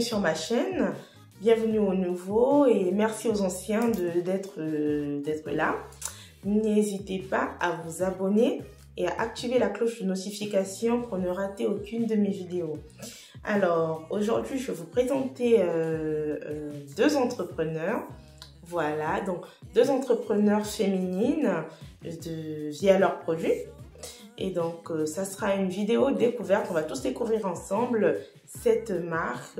sur ma chaîne, bienvenue aux nouveaux et merci aux anciens d'être là. N'hésitez pas à vous abonner et à activer la cloche de notification pour ne rater aucune de mes vidéos. Alors, aujourd'hui, je vais vous présenter deux entrepreneurs. Voilà, donc deux entrepreneurs féminines via leurs produits. Et donc, ça sera une vidéo découverte. On va tous découvrir ensemble cette marque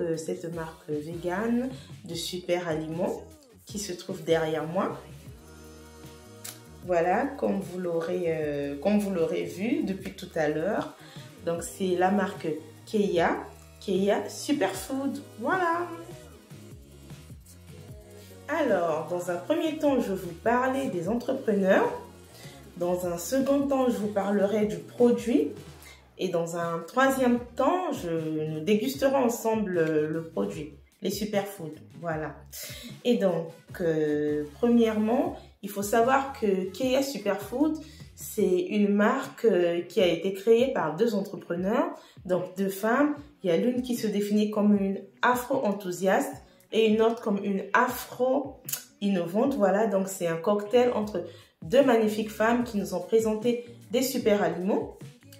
vegan de Super Aliments qui se trouve derrière moi. Voilà, comme vous l'aurez vu depuis tout à l'heure. Donc, c'est la marque Keia Superfood. Voilà. Alors, dans un premier temps, je vais vous parler des entrepreneurs. Dans un second temps, je vous parlerai du produit. Et dans un troisième temps, nous dégusterons ensemble le produit, les superfoods. Voilà. Et donc, premièrement, il faut savoir que Keia Superfood, c'est une marque qui a été créée par deux entrepreneurs, donc deux femmes. Il y a l'une qui se définit comme une afro-enthousiaste et une autre comme une afro-innovante. Voilà, donc c'est un cocktail entre deux magnifiques femmes qui nous ont présenté des super aliments.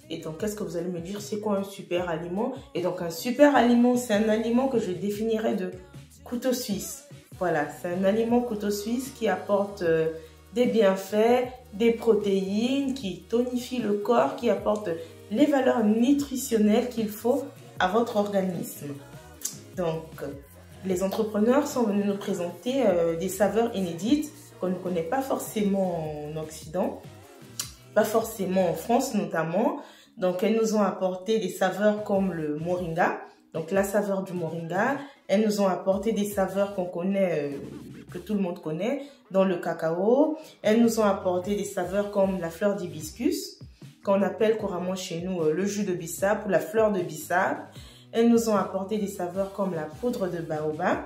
Et donc, qu'est-ce que vous allez me dire? C'est quoi un super aliment? Et donc, un super aliment, c'est un aliment que je définirais de couteau suisse. Voilà, c'est un aliment couteau suisse qui apporte des bienfaits, des protéines, qui tonifie le corps, qui apporte les valeurs nutritionnelles qu'il faut à votre organisme. Donc, les entrepreneurs sont venus nous présenter des saveurs inédites qu'on ne connaît pas forcément en Occident, pas forcément en France notamment. Donc, elles nous ont apporté des saveurs comme le moringa, donc la saveur du moringa. Elles nous ont apporté des saveurs qu'on connaît, que tout le monde connaît, dans le cacao. Elles nous ont apporté des saveurs comme la fleur d'hibiscus, qu'on appelle couramment chez nous le jus de bissap ou la fleur de bissap. Elles nous ont apporté des saveurs comme la poudre de baobab,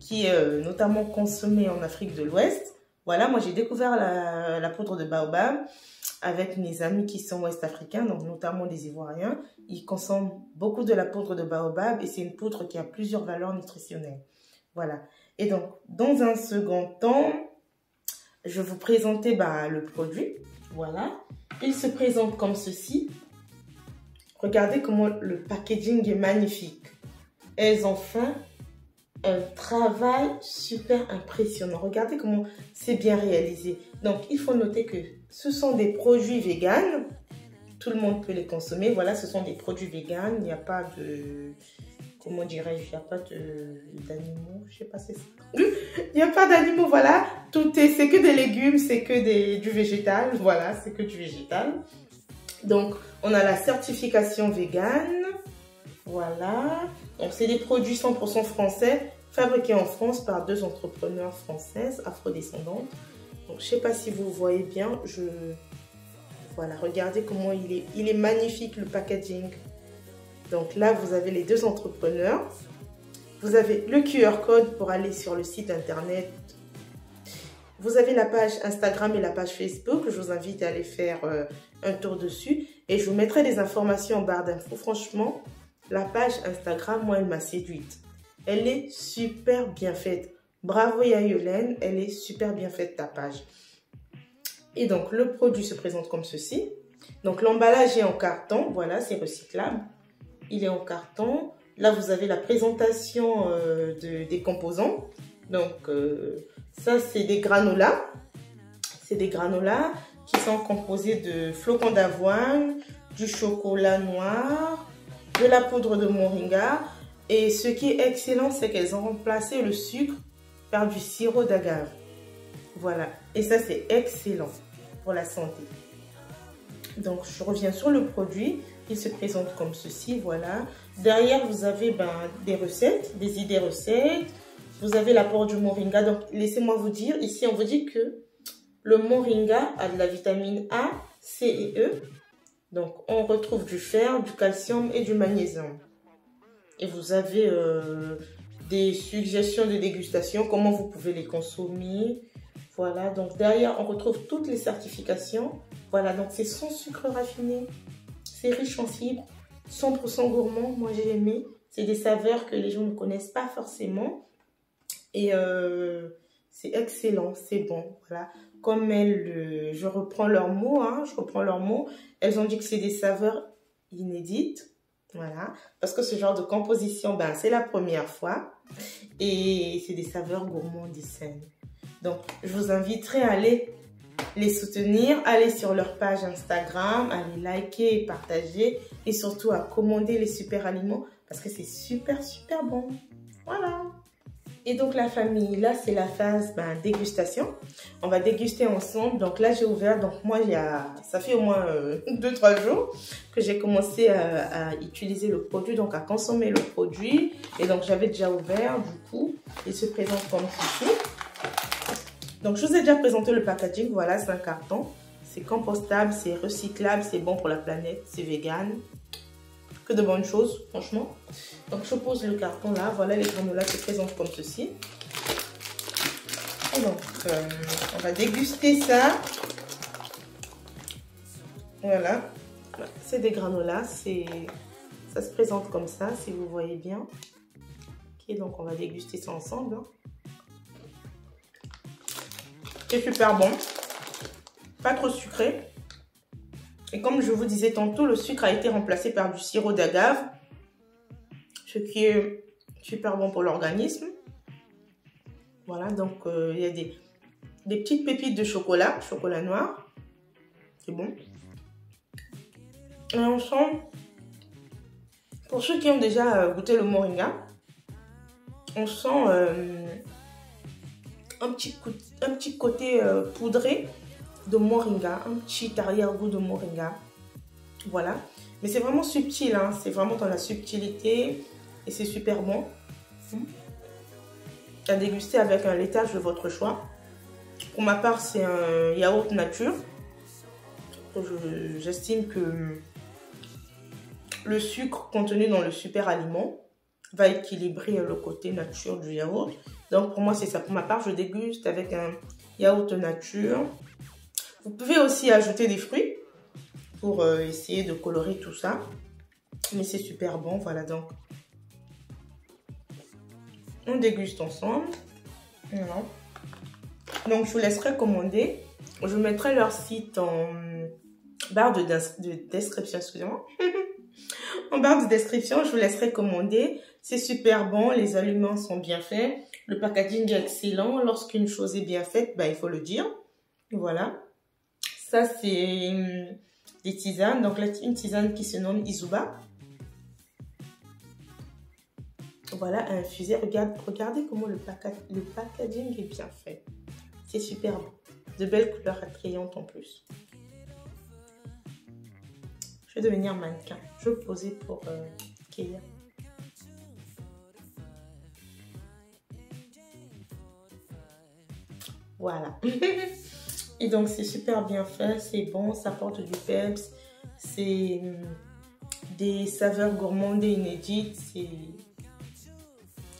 qui est notamment consommée en Afrique de l'Ouest. Voilà, moi j'ai découvert la poudre de baobab avec mes amis qui sont ouest-africains, donc notamment des Ivoiriens. Ils consomment beaucoup de la poudre de baobab et c'est une poudre qui a plusieurs valeurs nutritionnelles. Voilà. Et donc, dans un second temps, je vais vous présenter le produit. Voilà. Il se présente comme ceci. Regardez comment le packaging est magnifique. Elles ont fait un travail super impressionnant. Regardez comment c'est bien réalisé. Donc, il faut noter que ce sont des produits véganes. Tout le monde peut les consommer. Voilà, ce sont des produits véganes. Il n'y a pas de... Comment dirais-je? Il n'y a pas d'animaux. Je sais pas si c'est ça. Il n'y a pas d'animaux, voilà. C'est que des légumes, c'est que du végétal. Voilà, c'est que du végétal. Donc, on a la certification végane. Voilà. Donc, c'est des produits 100% français, fabriqués en France par deux entrepreneurs françaises, afrodescendantes. Donc, je ne sais pas si vous voyez bien. Voilà, regardez comment il est magnifique, le packaging. Donc là, vous avez les deux entrepreneurs. Vous avez le QR code pour aller sur le site internet. Vous avez la page Instagram et la page Facebook. Je vous invite à aller faire un tour dessus. Et je vous mettrai des informations en barre d'infos. Franchement, la page Instagram, moi, elle m'a séduite. Elle est super bien faite. Bravo Yayolène, elle est super bien faite ta page. Et donc, le produit se présente comme ceci. Donc, l'emballage est en carton. Voilà, c'est recyclable. Il est en carton. Là, vous avez la présentation des composants. Donc, ça, c'est des granolas. C'est des granolas qui sont composés de flocons d'avoine, du chocolat noir, de la poudre de moringa. Et ce qui est excellent, c'est qu'elles ont remplacé le sucre par du sirop d'agave. Voilà. Et ça, c'est excellent pour la santé. Donc, je reviens sur le produit. Il se présente comme ceci, voilà. Derrière, vous avez des recettes, des idées recettes. Vous avez l'apport du moringa. Donc, laissez-moi vous dire, ici, on vous dit que le moringa a de la vitamine A, C et E. Donc, on retrouve du fer, du calcium et du magnésium. Et vous avez des suggestions de dégustation, comment vous pouvez les consommer. Voilà, donc derrière, on retrouve toutes les certifications. Voilà, donc c'est sans sucre raffiné. C'est riche en fibres, 100% gourmand, moi j'ai aimé. C'est des saveurs que les gens ne connaissent pas forcément. Et c'est excellent, c'est bon. Voilà. Comme elles, je reprends leurs mots, hein, elles ont dit que c'est des saveurs inédites. Voilà. Parce que ce genre de composition, ben, c'est la première fois. Et c'est des saveurs gourmandes et saines. Donc, je vous inviterai à aller les soutenir, aller sur leur page Instagram, à les liker et partager. Et surtout à commander les super aliments parce que c'est super, super bon. Voilà. Et donc la famille, là c'est la phase dégustation. On va déguster ensemble. Donc là j'ai ouvert, donc moi ça fait au moins 2-3 jours que j'ai commencé à utiliser le produit, donc à consommer le produit. Et donc j'avais déjà ouvert, du coup, il se présente comme ceci. Donc je vous ai déjà présenté le packaging, voilà, c'est un carton. C'est compostable, c'est recyclable, c'est bon pour la planète, c'est vegan. Que de bonnes choses, franchement. Donc je pose le carton là, voilà, les granolas se présentent comme ceci. Et donc on va déguster ça. Voilà, c'est des granolas, ça se présente comme ça, si vous voyez bien. Ok, donc on va déguster ça ensemble. C'est super bon, pas trop sucré. Et comme je vous disais tantôt, le sucre a été remplacé par du sirop d'agave, ce qui est super bon pour l'organisme. Voilà, donc il y a des petites pépites de chocolat noir. C'est bon. Et on sent, pour ceux qui ont déjà goûté le moringa, on sent un petit côté poudré de moringa, un petit arrière-goût de moringa. Voilà. Mais c'est vraiment subtil, hein. C'est vraiment dans la subtilité et c'est super bon. À déguster avec un laitage de votre choix. Pour ma part, c'est un yaourt nature. J'estime que le sucre contenu dans le super aliment va équilibrer le côté nature du yaourt. Donc pour moi, c'est ça. Pour ma part, je déguste avec un yaourt nature. Vous pouvez aussi ajouter des fruits pour essayer de colorer tout ça. Mais c'est super bon, voilà donc. On déguste ensemble. Voilà. Donc je vous laisserai commander. Je mettrai leur site en barre de description, excusez-moi. En barre de description, je vous laisserai commander. C'est super bon, les aliments sont bien faits. Le packaging est excellent. Lorsqu'une chose est bien faite, il faut le dire. Voilà. Ça, c'est des tisanes. Donc, là, une tisane qui se nomme Izuba. Voilà, à infuser. Regardez comment le packaging est bien fait. C'est super bon. De belles couleurs attrayantes en plus. Je vais devenir mannequin. Je vais poser pour Keia. Voilà. Et donc, c'est super bien fait. C'est bon. Ça apporte du peps. C'est des saveurs gourmandes et inédites. C'est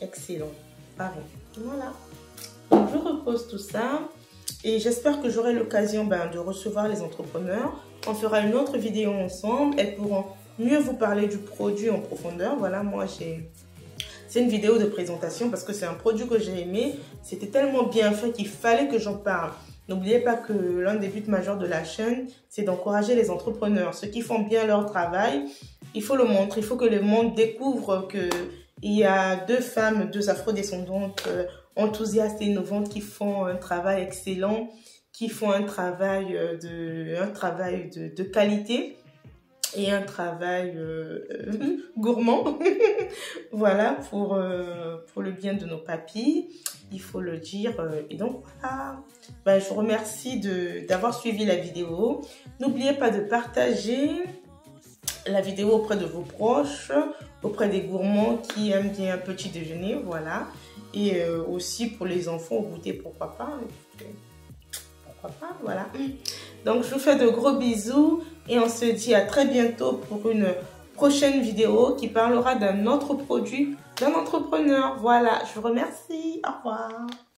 excellent. Pareil. Voilà. Donc, je repose tout ça. Et j'espère que j'aurai l'occasion de recevoir les entrepreneurs. On fera une autre vidéo ensemble. Elles pourront mieux vous parler du produit en profondeur. Voilà, moi, c'est une vidéo de présentation parce que c'est un produit que j'ai aimé. C'était tellement bien fait qu'il fallait que j'en parle. N'oubliez pas que l'un des buts majeurs de la chaîne, c'est d'encourager les entrepreneurs. Ceux qui font bien leur travail, il faut le montrer. Il faut que le monde découvre qu'il y a 2 femmes, 2 afrodescendantes enthousiastes et innovantes qui font un travail excellent, qui font un travail de qualité et un travail gourmand. Voilà, pour le bien de nos papilles, il faut le dire. Et donc, voilà, je vous remercie d'avoir suivi la vidéo. N'oubliez pas de partager la vidéo auprès de vos proches, auprès des gourmands qui aiment bien un petit déjeuner, voilà. Et aussi pour les enfants au goûter, pourquoi pas. Pourquoi pas, voilà. Donc, je vous fais de gros bisous et on se dit à très bientôt pour une prochaine vidéo qui parlera d'un autre produit, d'un entrepreneur. Voilà, je vous remercie. Au revoir.